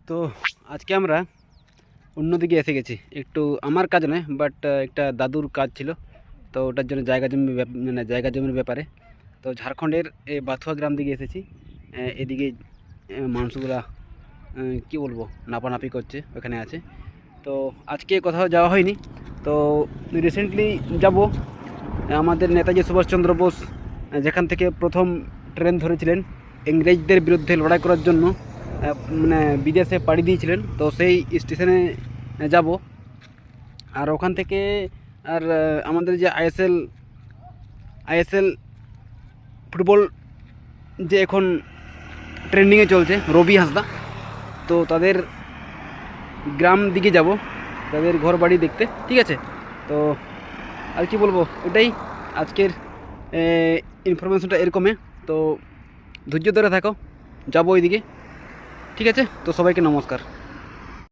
তো আজকে আমরা অন্যদিকে এসে গেছি, একটু আমার কাজ নয় বাট একটা দাদুর কাজ ছিল। তো ওটার জন্য জায়গা জমি মানে জায়গা জমির ব্যাপারে তো ঝাড়খণ্ডের এই বাথুয়া গ্রাম দিকে এসেছি। এদিকে মানুষগুলা কি বলবো নাপানাপি করছে, ওখানে আছে। তো আজকে কোথাও যাওয়া হয়নি, তো রিসেন্টলি যাব। আমাদের নেতাজি সুভাষচন্দ্র বোস যেখান থেকে প্রথম ট্রেন ধরেছিলেন ইংরেজদের বিরুদ্ধে লড়াই করার জন্য, মানে বিদেশে পাড়ি দিয়েছিলেন, তো সেই স্টেশনে যাব। আর ওখান থেকে আর আমাদের যে আইএসএল ফুটবল যে এখন ট্রেন্ডিংয়ে চলছে, রবি হাসদা, তো তাদের গ্রাম দিকে যাব, তাদের ঘর বাড়ি দেখতে। ঠিক আছে, তো আর কি বলবো, ওটাই আজকের ইনফরমেশনটা এরকমই। তো ধৈর্য ধরে থাকো, যাবো ওইদিকে। ঠিক আছে, তো সবাইকে নমস্কার।